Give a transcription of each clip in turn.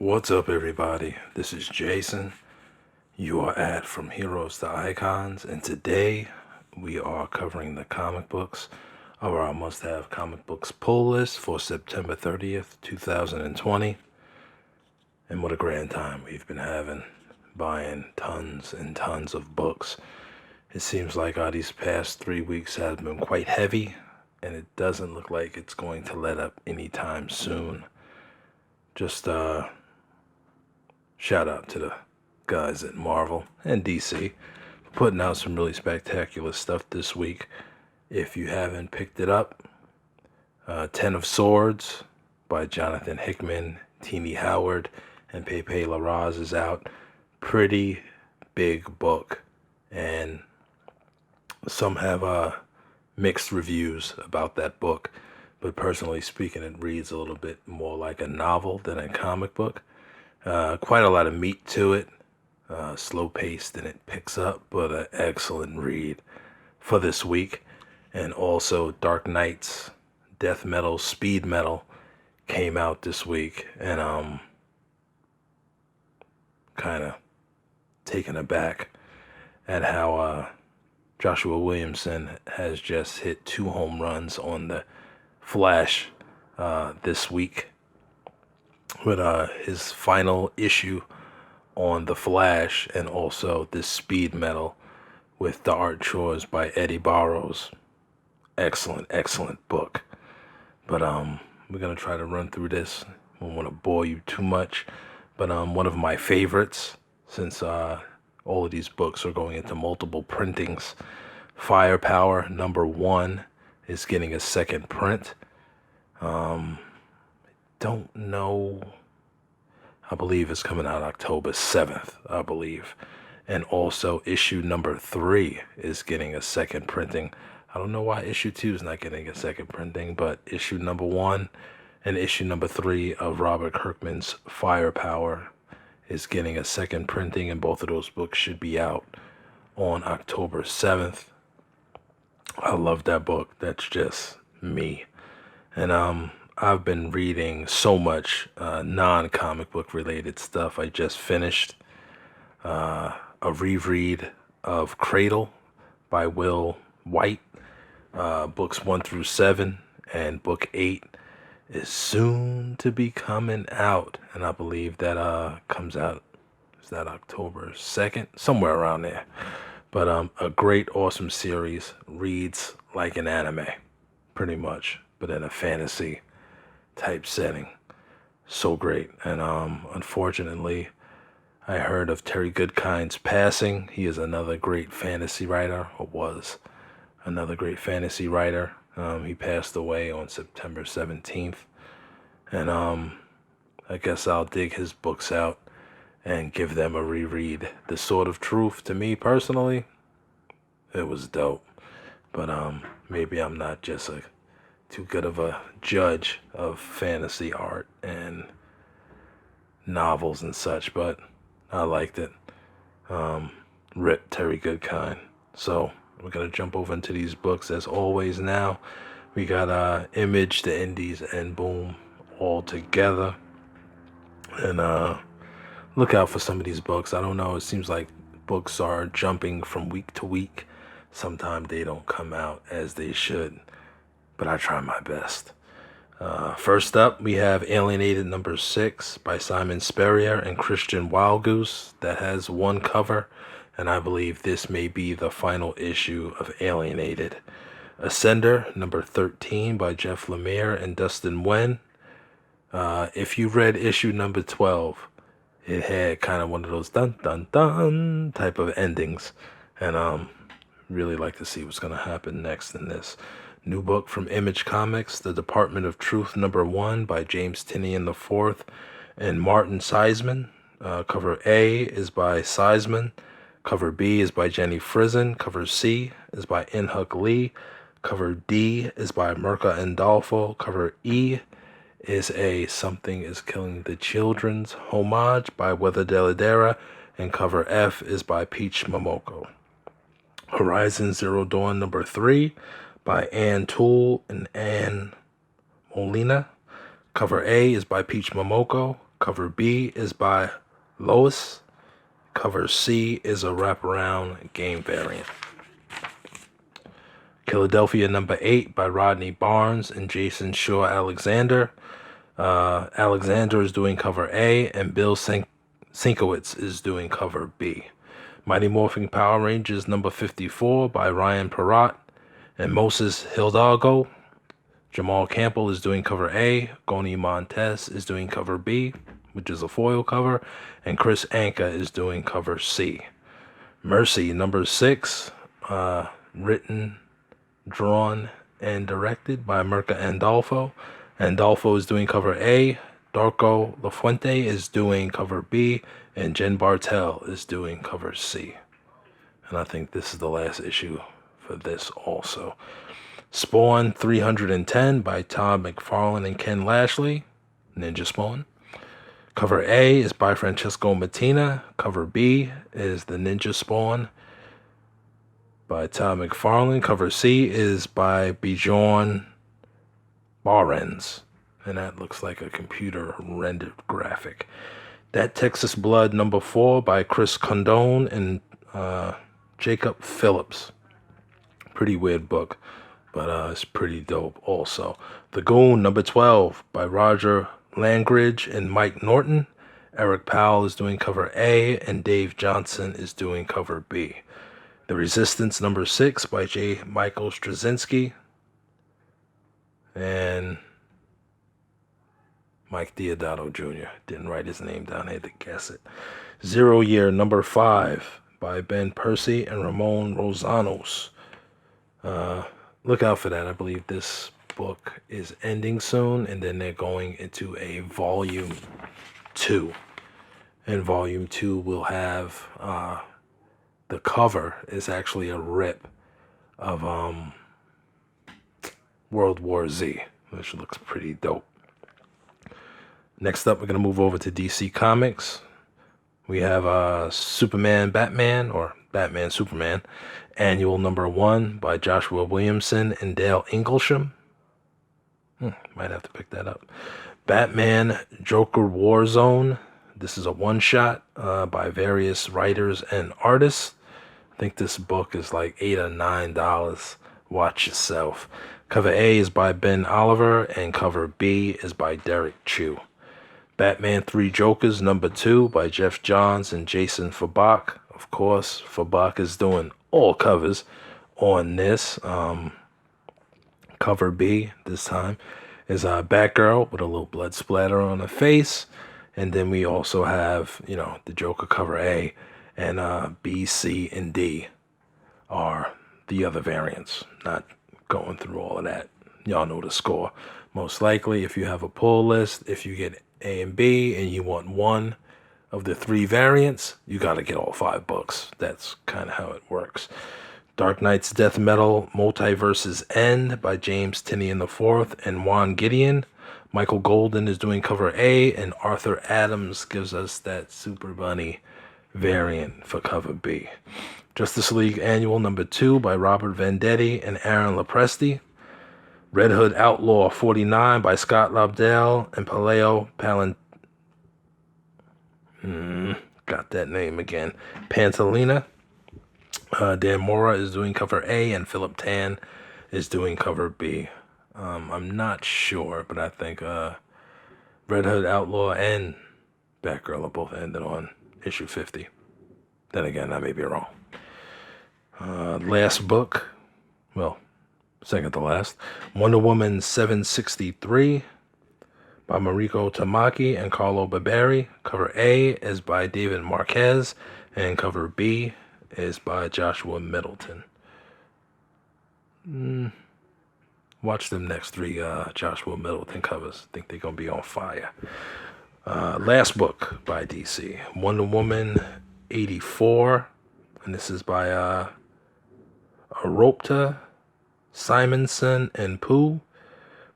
What's up, everybody? This is Jason. You are at From Heroes to Icons, and today we are covering the comic books of our must-have comic books pull list for September 30th, 2020. And what a grand time we've been having, buying tons and tons of books. It seems like these past 3 weeks have been quite heavy, and it doesn't look like it's going to let up anytime soon. Just shout out to the guys at Marvel and DC for putting out some really spectacular stuff this week. If you haven't picked it up, Ten of Swords by Jonathan Hickman, Teenie Howard, and Pepe Larraz is out. Pretty big book, and some have mixed reviews about that book, but personally speaking, it reads a little bit more like a novel than a comic book. Quite a lot of meat to it, slow paced, and it picks up, but an excellent read for this week. And also Dark Knight's Death Metal, Speed Metal came out this week, and kind of taken aback at how Joshua Williamson has just hit 2 home runs on the Flash this week with his final issue on The Flash, and also this Speed Metal with the art chores by Eddie Barrows. Excellent book. But we're gonna try to run through this. I don't want to bore you too much, but one of my favorites, since all of these books are going into multiple printings, Firepower #1 is getting a second print. Don't know. I believe it's coming out October 7th, I believe. And also issue #3 is getting a second printing. I don't know why issue 2 is not getting a second printing, but issue #1 and issue #3 of Robert Kirkman's Firepower is getting a second printing, and both of those books should be out on October 7th. I love that book. That's just me. And I've been reading so much non-comic book related stuff. I just finished a reread of Cradle by Will White, books 1 through 7, and book 8 is soon to be coming out, and I believe that comes out, is that October 2nd, somewhere around there. But a great, awesome series, reads like an anime, pretty much, but in a fantasy type setting. So great. And unfortunately, I heard of Terry Goodkind's passing. He is another great fantasy writer, or was another great fantasy writer. He passed away on September 17th. And I guess I'll dig his books out and give them a reread. The Sword of Truth, to me personally, it was dope. But maybe I'm not just too good of a judge of fantasy art and novels and such, but I liked it. Rip Terry Goodkind. So we're gonna jump over into these books as always. Now we got Image, the Indies, and Boom all together, and look out for some of these books. I don't know, it seems like books are jumping from week to week. Sometimes they don't come out as they should, but I try my best. First up, we have Alienated #6 by Simon Spurrier and Christian Wildgoose. That has 1 cover, and I believe this may be the final issue of Alienated. Ascender #13 by Jeff Lemire and Dustin Nguyen. If you read issue #12, it had kind of one of those dun dun dun type of endings, and really like to see what's going to happen next in this. New book from Image Comics, The Department of Truth #1 by James Tynion IV and Martin Seisman. Cover A is by Seisman. Cover B is by Jenny Frison. Cover C is by Inhuk Lee. Cover D is by Mirka Andolfo. Cover E is a Something is Killing the Children's homage by Weather Deladera. And cover F is by Peach Momoko. Horizon Zero Dawn #3 by Ann Toole and Ann Molina. Cover A is by Peach Momoko. Cover B is by Lois. Cover C is a wraparound game variant. Philadelphia number 8 by Rodney Barnes and Jason Shaw Alexander. Alexander is doing cover A, and Bill Sienkiewicz is doing cover B. Mighty Morphin Power Rangers number 54 by Ryan Perrott and Moses Hidalgo. Jamal Campbell is doing cover A. Goni Montes is doing cover B, which is a foil cover. And Chris Anka is doing cover C. Mercy number 6, written, drawn, and directed by Mirka Andolfo. Andolfo is doing cover A. Darko Lafuente is doing cover B. And Jen Bartel is doing cover C. And I think this is the last issue for this also. Spawn 310 by Todd McFarlane and Ken Lashley. Ninja Spawn. Cover A is by Francesco Mattina. Cover B is the Ninja Spawn by Todd McFarlane. Cover C is by Bjorn Barends. And that looks like a computer rendered graphic. That Texas Blood number 4 by Chris Condon and Jacob Phillips. Pretty weird book, but it's pretty dope also. The Goon number 12 by Roger Langridge and Mike Norton. Eric Powell is doing cover A, and Dave Johnson is doing cover B. The Resistance number 6 by J. Michael Straczynski and Mike Deodato Jr. Didn't write his name down, I had to guess it. 0 Year number 5 by Ben Percy and Ramon Rosanos. Look out for that. I believe this book is ending soon, and then they're going into a volume 2. And volume 2 will have the cover is actually a rip of World War Z, which looks pretty dope. Next up, we're going to move over to DC Comics. We have Superman Batman, or Batman Superman, annual number 1 by Joshua Williamson and Dale Inglesham. Might have to pick that up. Batman Joker Warzone. This is a one-shot by various writers and artists. I think this book is like $8 or $9. Watch yourself. Cover A is by Ben Oliver, and cover B is by Derek Chu. Batman 3 Jokers number 2 by Jeff Johns and Jason Fabak. Of course, Fabak is doing all covers on this. Cover B this time is Batgirl with a little blood splatter on her face. And then we also have, the Joker cover A, and B, C, and D are the other variants. Not going through all of that. Y'all know the score. Most likely, if you have a pull list, if you get A and B and you want one of the 3 variants, you got to get all 5 books. That's kind of how it works. Dark Knight's Death Metal Multiverses End by James Tinian IV and Juan Gideon. Michael Golden is doing cover A, and Arthur Adams gives us that Super Bunny variant for cover B. Justice League Annual number 2 by Robert Venditti and Aaron Lopresti. Red Hood Outlaw 49 by Scott Lobdell and Paleo got that name again. Pantalina. Dan Mora is doing cover A, and Philip Tan is doing cover B. I'm not sure, but I think Red Hood Outlaw and Batgirl are both ended on issue 50. Then again, I may be wrong. Last book, well, second to last, Wonder Woman 763 by Mariko Tamaki and Carlo Barberi. Cover A is by David Marquez, and cover B is by Joshua Middleton. Watch them next 3 Joshua Middleton covers. I think they're going to be on fire. Last book by DC, Wonder Woman 84. And this is by Aropta, Simonson, and Pooh,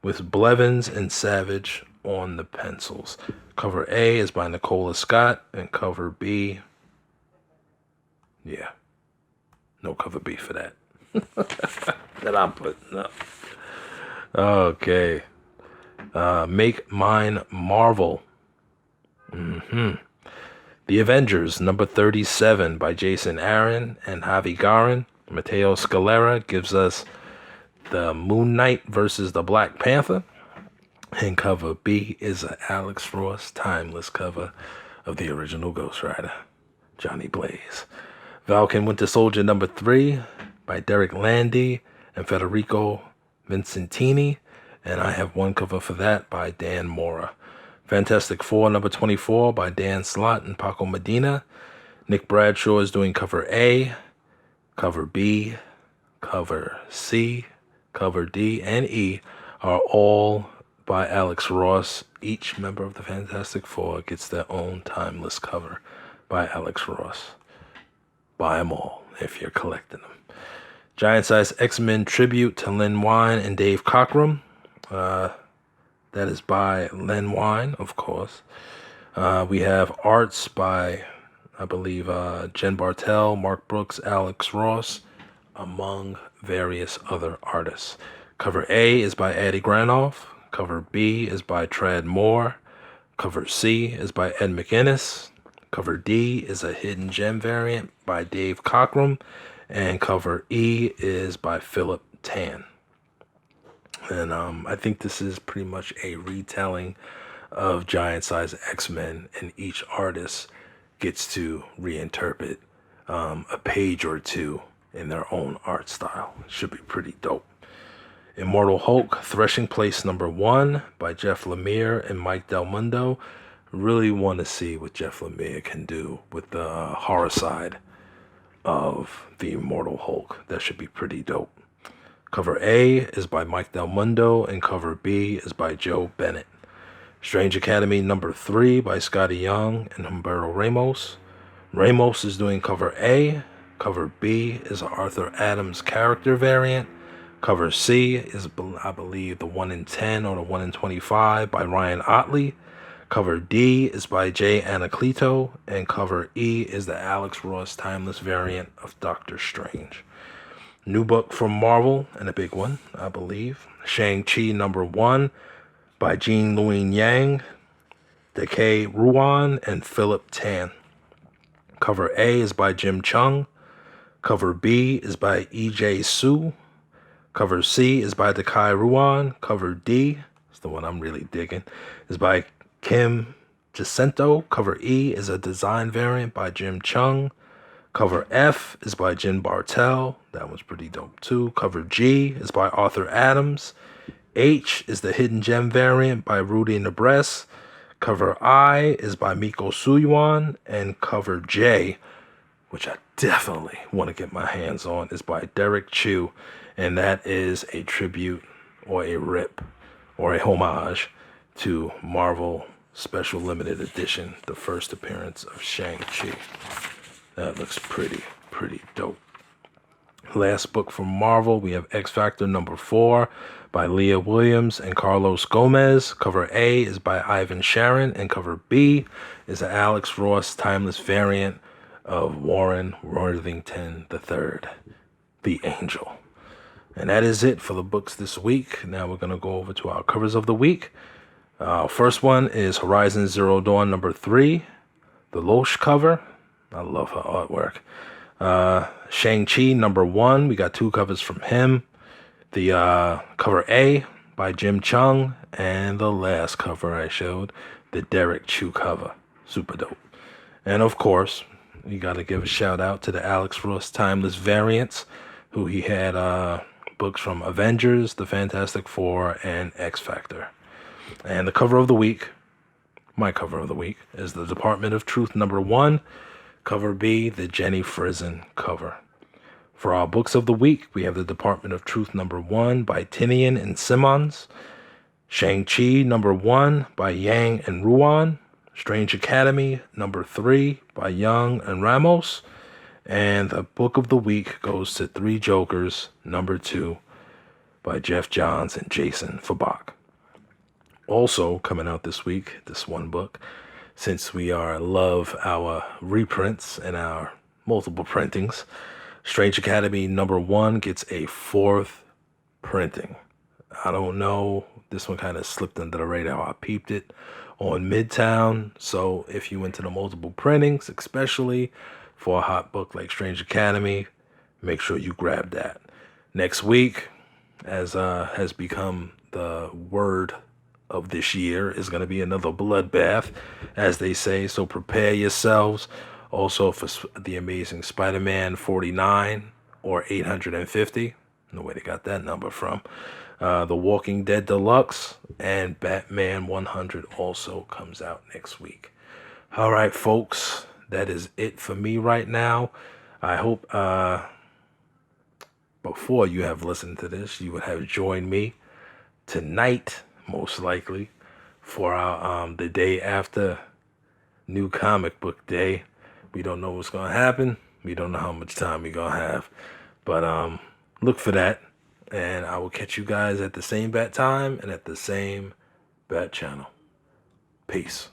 with Blevins and Savage on the pencils. Cover A is by Nicola Scott, and cover B, no cover B for that. That I'm putting up. Okay. Make Mine Marvel The Avengers, number 37 by Jason Aaron and Javi Garin. Matteo Scalera gives us the Moon Knight versus the Black Panther. And cover B is an Alex Ross timeless cover of the original Ghost Rider, Johnny Blaze. Falcon Winter Soldier number 3 by Derek Landy and Federico Vincentini. And I have one cover for that by Dan Mora. Fantastic Four number 24 by Dan Slott and Paco Medina. Nick Bradshaw is doing cover A, cover B, cover C, cover D, and E are all by Alex Ross. Each member of the Fantastic Four gets their own timeless cover by Alex Ross. Buy them all if you're collecting them. Giant Size X-Men Tribute to Len Wein and Dave Cockrum. That is by Len Wein, of course. We have arts by, I believe, Jen Bartel, Mark Brooks, Alex Ross, among various other artists. Cover A is by Eddie Granoff. Cover B is by Trad Moore. Cover C is by Ed McInnes. Cover D is a hidden gem variant by Dave Cockrum. And cover E is by Philip Tan. And I think this is pretty much a retelling of Giant Size X-Men, and each artist gets to reinterpret a page or two in their own art style. It should be pretty dope. Immortal Hulk, Threshing Place number 1 by Jeff Lemire and Mike Del Mundo. Really want to see what Jeff Lemire can do with the horror side of the Immortal Hulk. That should be pretty dope. Cover A is by Mike Del Mundo and cover B is by Joe Bennett. Strange Academy number 3 by Scotty Young and Humberto Ramos. Ramos is doing cover A. Cover B is an Arthur Adams character variant. Cover C is, I believe, the 1 in 10 or the 1 in 25 by Ryan Otley. Cover D is by Jay Anacleto. And cover E is the Alex Ross timeless variant of Doctor Strange. New book from Marvel, and a big one, I believe. Shang-Chi number 1 by Jean Louis Yang, Deke Ruan, and Philip Tan. Cover A is by Jim Chung. Cover B is by E.J. Su. Cover C is by Dekai Ruan. Cover D, is the one I'm really digging, is by Kim Jacinto. Cover E is a design variant by Jim Chung. Cover F is by Jen Bartel. That one's pretty dope too. Cover G is by Arthur Adams. H is the Hidden Gem variant by Rudy Nebres. Cover I is by Miko Suyuan. And cover J, which I definitely want to get my hands on, is by Derek Chu. And that is a tribute or a rip or a homage to Marvel Special Limited Edition, the first appearance of Shang-Chi. That looks pretty dope. Last book from Marvel, we have X Factor number 4 by Leah Williams and Carlos Gomez. Cover A is by Ivan Sharon, and cover B is an Alex Ross timeless variant of Warren Worthington III, the Angel. And that is it for the books this week. Now we're going to go over to our covers of the week. First one is Horizon Zero Dawn number 3, the Loesch cover. I love her artwork. Shang-Chi number 1. We got 2 covers from him. The cover A by Jim Chung. And the last cover I showed, the Derek Chu cover. Super dope. And of course, you got to give a shout out to the Alex Ross timeless variants, who he had books from Avengers, The Fantastic Four, and X Factor. And the cover of the week, my cover of the week, is the Department of Truth number 1. Cover B, the Jenny Frison cover. For our books of the week, we have the Department of Truth number 1 by Tinian and Simmons. Shang-Chi number 1 by Yang and Ruan. Strange Academy number 3 by Young and Ramos. And the book of the week goes to Three Jokers number 2 by Jeff Johns and Jason Fabak. Also coming out this week, this one book, since we love our reprints and our multiple printings, Strange Academy number 1 gets a 4th printing. I don't know This one kind of slipped under the radar. I peeped it on Midtown. So if you went to the multiple printings, especially for a hot book like Strange Academy, make sure you grab that. Next week, as has become the word of this year, is going to be another bloodbath, as they say. So prepare yourselves. Also for the Amazing Spider-Man 49 or 850. No way they got that number from. The Walking Dead Deluxe and Batman 100 also comes out next week. All right, folks, that is it for me right now. I hope before you have listened to this, you would have joined me tonight, most likely, for our the day after New Comic Book Day. We don't know what's gonna happen. We don't know how much time we're gonna have, but look for that, and I will catch you guys at the same bat time and at the same bat channel. Peace.